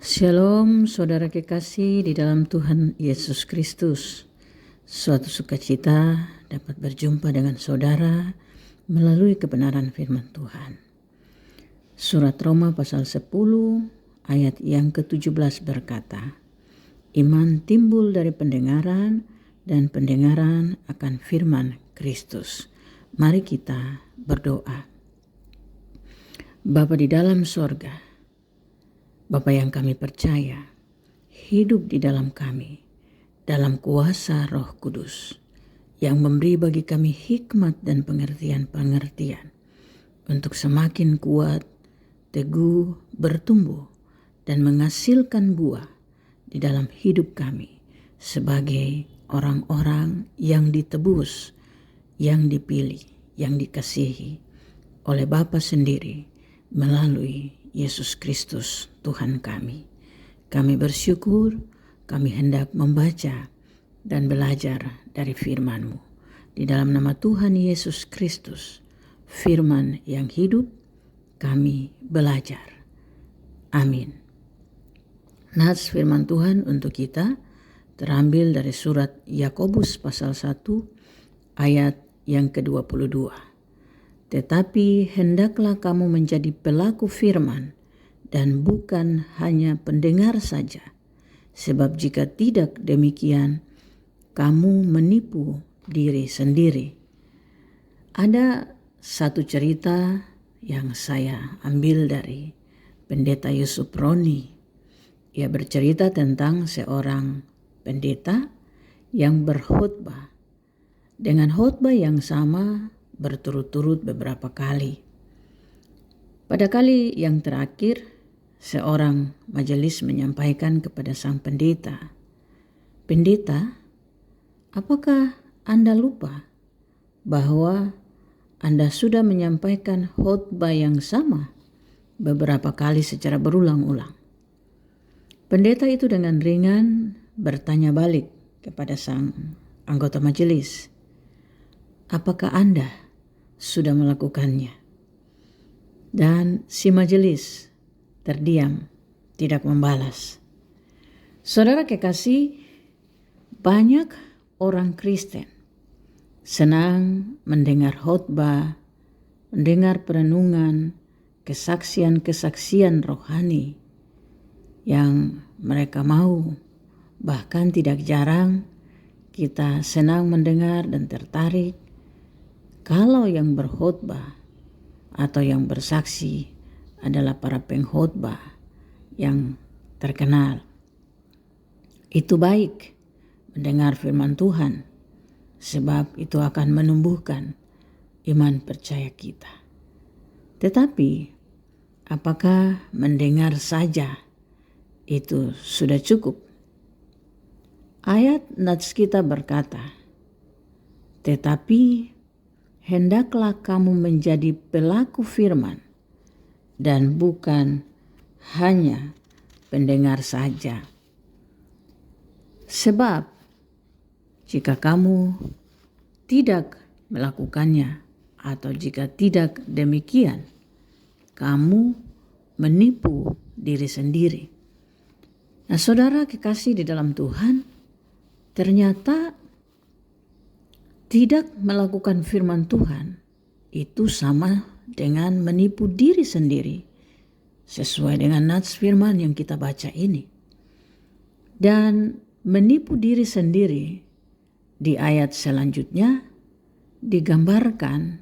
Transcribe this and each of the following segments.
Shalom saudara kekasih di dalam Tuhan Yesus Kristus. Suatu sukacita dapat berjumpa dengan saudara melalui kebenaran firman Tuhan. Surat Roma pasal 10 ayat yang ke-17 berkata, iman timbul dari pendengaran dan pendengaran akan firman Kristus. Mari kita berdoa. Bapa di dalam sorga, Bapa yang kami percaya, hidup di dalam kami, dalam kuasa Roh Kudus, yang memberi bagi kami hikmat dan pengertian-pengertian, untuk semakin kuat, teguh, bertumbuh, dan menghasilkan buah di dalam hidup kami, sebagai orang-orang yang ditebus, yang dipilih, yang dikasihi oleh Bapa sendiri, melalui Yesus Kristus Tuhan kami. Kami bersyukur, kami hendak membaca dan belajar dari firman-Mu. Di dalam nama Tuhan Yesus Kristus, firman yang hidup, kami belajar. Amin. Nats firman Tuhan untuk kita terambil dari surat Yakobus pasal 1 ayat yang ke-22. Tetapi hendaklah kamu menjadi pelaku firman dan bukan hanya pendengar saja. Sebab jika tidak demikian, kamu menipu diri sendiri. Ada satu cerita yang saya ambil dari Pendeta Yusuf Roni. Ia bercerita tentang seorang pendeta yang berkhotbah. Dengan khotbah yang sama berturut-turut beberapa kali. Pada kali yang terakhir, seorang majelis menyampaikan kepada sang pendeta, "Pendeta, apakah Anda lupa bahwa Anda sudah menyampaikan khotbah yang sama beberapa kali secara berulang-ulang?" Pendeta itu dengan ringan bertanya balik kepada sang anggota majelis, "Apakah Anda sudah melakukannya?" Dan si majelis terdiam, tidak membalas. Saudara kekasih, banyak orang Kristen senang mendengar khotbah, mendengar perenungan, kesaksian-kesaksian rohani yang mereka mau. Bahkan tidak jarang kita senang mendengar dan tertarik kalau yang berkhotbah atau yang bersaksi adalah para pengkhotbah yang terkenal. Itu baik mendengar firman Tuhan, sebab itu akan menumbuhkan iman percaya kita. Tetapi apakah mendengar saja itu sudah cukup? Ayat nats kita berkata, "Tetapi hendaklah kamu menjadi pelaku firman dan bukan hanya pendengar saja. Sebab jika kamu tidak melakukannya atau jika tidak demikian, kamu menipu diri sendiri." Nah, saudara kekasih di dalam Tuhan, ternyata tidak melakukan firman Tuhan itu sama dengan menipu diri sendiri, sesuai dengan nats firman yang kita baca ini. Dan menipu diri sendiri di ayat selanjutnya digambarkan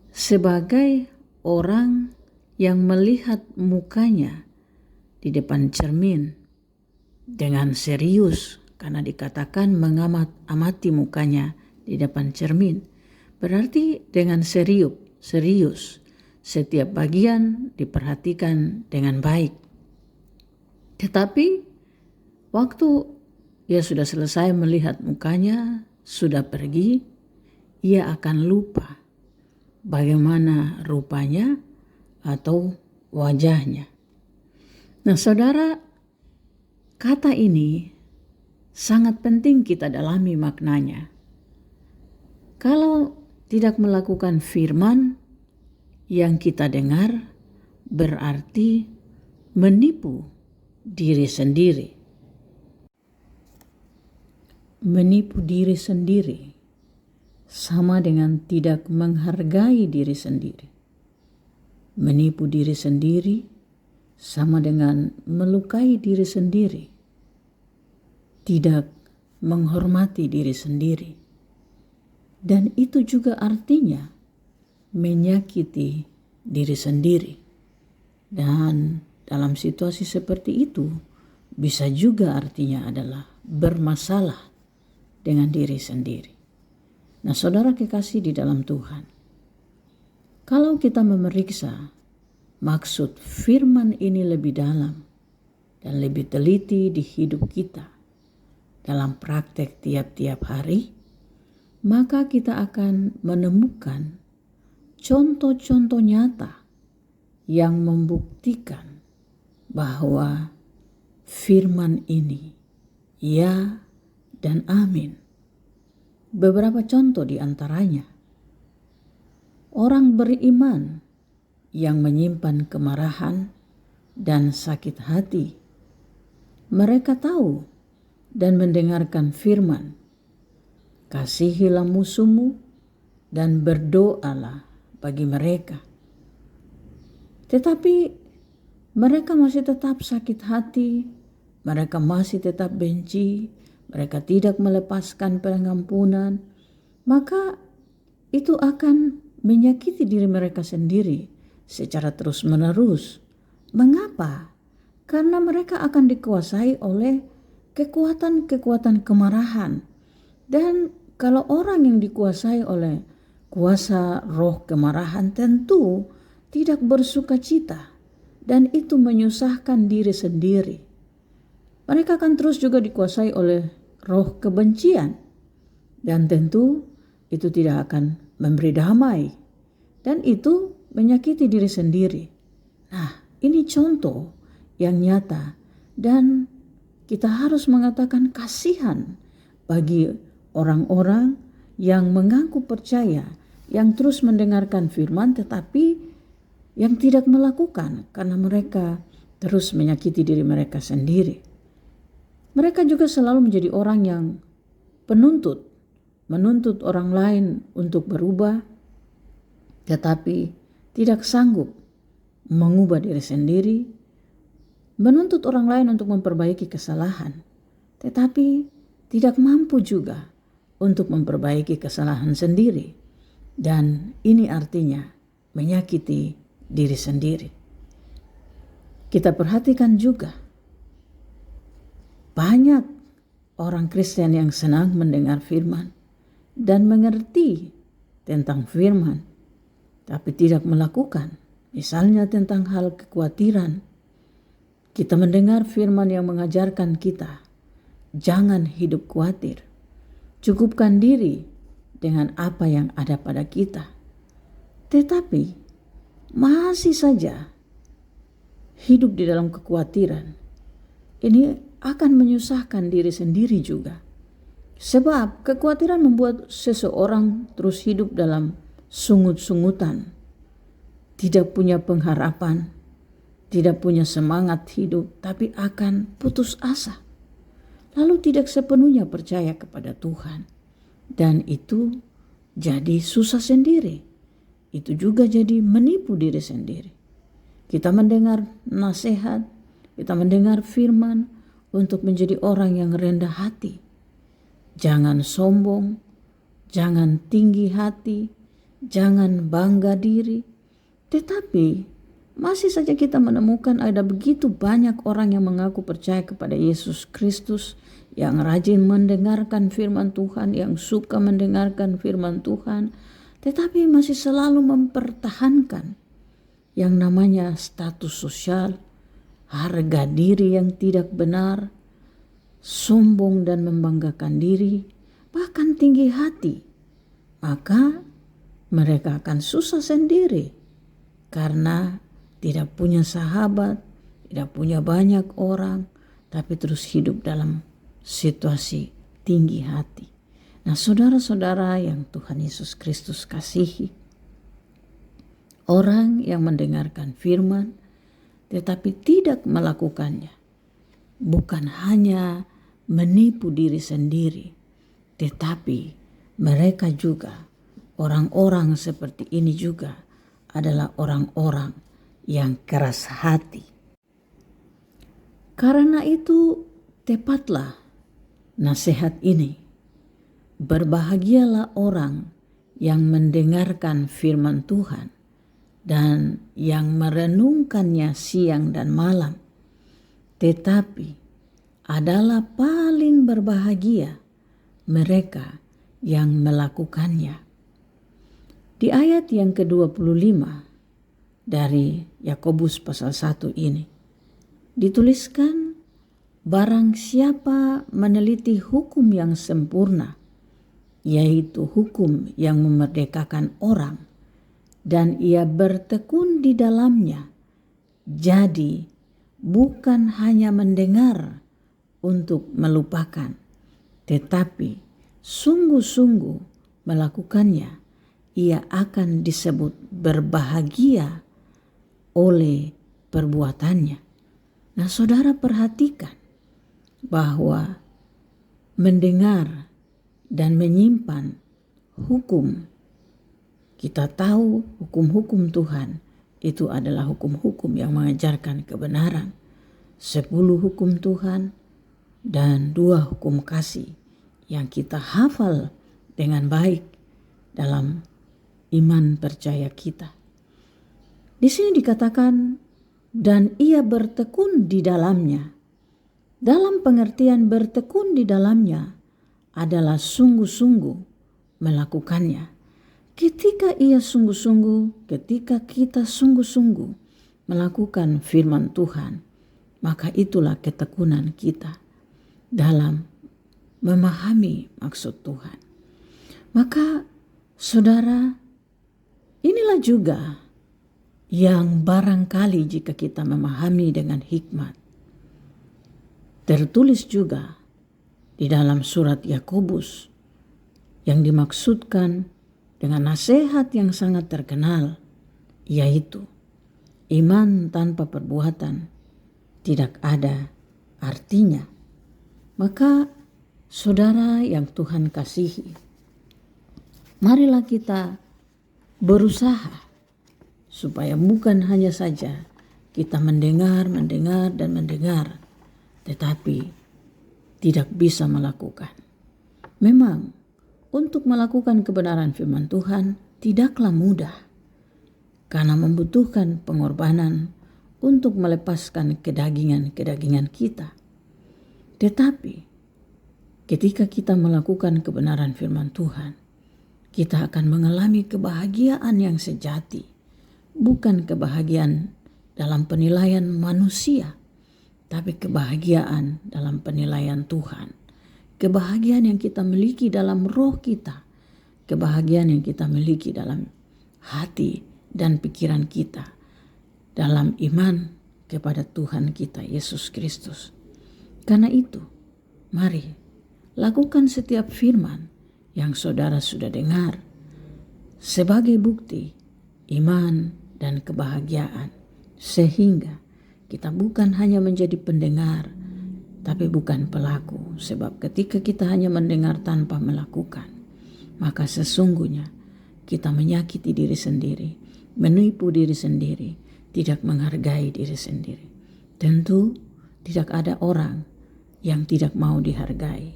sebagai orang yang melihat mukanya di depan cermin dengan serius, karena dikatakan mengamati mukanya di depan cermin. Berarti dengan serius, setiap bagian diperhatikan dengan baik. Tetapi waktu ia sudah selesai melihat mukanya, sudah pergi, ia akan lupa bagaimana rupanya atau wajahnya. Nah, saudara, kata ini sangat penting kita dalami maknanya. Kalau tidak melakukan firman yang kita dengar, berarti menipu diri sendiri. Menipu diri sendiri sama dengan tidak menghargai diri sendiri. Menipu diri sendiri sama dengan melukai diri sendiri. Tidak menghormati diri sendiri. Dan itu juga artinya menyakiti diri sendiri. Dan dalam situasi seperti itu bisa juga artinya adalah bermasalah dengan diri sendiri. Nah, saudara kekasih di dalam Tuhan, kalau kita memeriksa maksud firman ini lebih dalam dan lebih teliti di hidup kita dalam praktek tiap-tiap hari, maka kita akan menemukan contoh-contoh nyata yang membuktikan bahwa firman ini ya dan amin. Beberapa contoh di antaranya. Orang beriman yang menyimpan kemarahan dan sakit hati, mereka tahu dan mendengarkan firman, kasihilah musuhmu dan berdoalah bagi mereka. Tetapi mereka masih tetap sakit hati, mereka masih tetap benci, mereka tidak melepaskan pengampunan, maka itu akan menyakiti diri mereka sendiri secara terus-menerus. Mengapa? Karena mereka akan dikuasai oleh kekuatan-kekuatan kemarahan. Dan kalau orang yang dikuasai oleh kuasa roh kemarahan tentu tidak bersuka cita. Dan itu menyusahkan diri sendiri. Mereka akan terus juga dikuasai oleh roh kebencian. Dan tentu itu tidak akan memberi damai. Dan itu menyakiti diri sendiri. Nah, ini contoh yang nyata. Dan kita harus mengatakan kasihan bagi orang-orang yang mengaku percaya, yang terus mendengarkan firman tetapi yang tidak melakukan karena mereka terus menyakiti diri mereka sendiri. Mereka juga selalu menjadi orang yang menuntut orang lain untuk berubah, tetapi tidak sanggup mengubah diri sendiri, menuntut orang lain untuk memperbaiki kesalahan, tetapi tidak mampu juga untuk memperbaiki kesalahan sendiri. Dan ini artinya menyakiti diri sendiri. Kita perhatikan juga banyak orang Kristen yang senang mendengar firman dan mengerti tentang firman, tapi tidak melakukan. Misalnya tentang hal kekhawatiran. Kita mendengar firman yang mengajarkan kita, jangan hidup khawatir. Cukupkan diri dengan apa yang ada pada kita. Tetapi masih saja hidup di dalam kekhawatiran. Ini akan menyusahkan diri sendiri juga. Sebab kekhawatiran membuat seseorang terus hidup dalam sungut-sungutan. Tidak punya pengharapan, tidak punya semangat hidup, tapi akan putus asa. Lalu tidak sepenuhnya percaya kepada Tuhan. Dan itu jadi susah sendiri. Itu juga jadi menipu diri sendiri. Kita mendengar nasihat, kita mendengar firman untuk menjadi orang yang rendah hati. Jangan sombong, jangan tinggi hati, jangan bangga diri. Tetapi masih saja kita menemukan ada begitu banyak orang yang mengaku percaya kepada Yesus Kristus, yang rajin mendengarkan firman Tuhan, yang suka mendengarkan firman Tuhan, tetapi masih selalu mempertahankan yang namanya status sosial, harga diri yang tidak benar, sombong dan membanggakan diri, bahkan tinggi hati. Maka mereka akan susah sendiri karena tidak punya sahabat, tidak punya banyak orang, tapi terus hidup dalam situasi tinggi hati. Nah, saudara-saudara yang Tuhan Yesus Kristus kasihi, orang yang mendengarkan firman tetapi tidak melakukannya. Bukan hanya menipu diri sendiri, tetapi mereka juga, orang-orang seperti ini juga adalah orang-orang yang keras hati. Karena itu tepatlah nasihat ini. Berbahagialah orang yang mendengarkan firman Tuhan dan yang merenungkannya siang dan malam. Tetapi adalah paling berbahagia mereka yang melakukannya. Di ayat yang ke-25 dari Yakobus pasal 1 ini dituliskan, barang siapa meneliti hukum yang sempurna, yaitu hukum yang memerdekakan orang, dan ia bertekun di dalamnya, jadi bukan hanya mendengar untuk melupakan, tetapi sungguh-sungguh melakukannya, ia akan disebut berbahagia oleh perbuatannya. Nah, saudara perhatikan bahwa mendengar dan menyimpan hukum, kita tahu hukum-hukum Tuhan itu adalah hukum-hukum yang mengajarkan kebenaran. 10 hukum Tuhan dan 2 hukum kasih yang kita hafal dengan baik dalam iman percaya kita. Di sini dikatakan, dan ia bertekun di dalamnya. Dalam pengertian bertekun di dalamnya adalah sungguh-sungguh melakukannya. Ketika ketika kita sungguh-sungguh melakukan firman Tuhan, maka itulah ketekunan kita dalam memahami maksud Tuhan. Maka saudara, inilah juga yang barangkali jika kita memahami dengan hikmat, tertulis juga di dalam surat Yakobus yang dimaksudkan dengan nasihat yang sangat terkenal, yaitu iman tanpa perbuatan tidak ada artinya. Maka saudara yang Tuhan kasihi, marilah kita berusaha supaya bukan hanya saja kita mendengar, tetapi tidak bisa melakukan. Memang untuk melakukan kebenaran firman Tuhan tidaklah mudah, karena membutuhkan pengorbanan untuk melepaskan kedagingan kita. Tetapi ketika kita melakukan kebenaran firman Tuhan, kita akan mengalami kebahagiaan yang sejati, bukan kebahagiaan dalam penilaian manusia, tapi kebahagiaan dalam penilaian Tuhan. Kebahagiaan yang kita miliki dalam roh kita, kebahagiaan yang kita miliki dalam hati dan pikiran kita, dalam iman kepada Tuhan kita Yesus Kristus. Karena itu, mari lakukan setiap firman yang saudara sudah dengar sebagai bukti iman dan kebahagiaan, sehingga kita bukan hanya menjadi pendengar, tapi bukan pelaku. Sebab ketika kita hanya mendengar tanpa melakukan, maka sesungguhnya kita menyakiti diri sendiri, menipu diri sendiri, tidak menghargai diri sendiri. Tentu tidak ada orang yang tidak mau dihargai,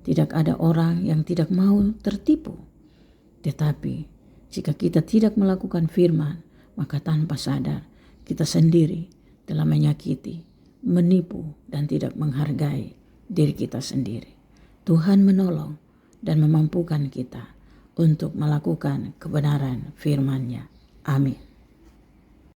tidak ada orang yang tidak mau tertipu. Tetapi jika kita tidak melakukan firman, maka tanpa sadar kita sendiri telah menyakiti, menipu, dan tidak menghargai diri kita sendiri. Tuhan menolong dan memampukan kita untuk melakukan kebenaran firman-Nya. Amin.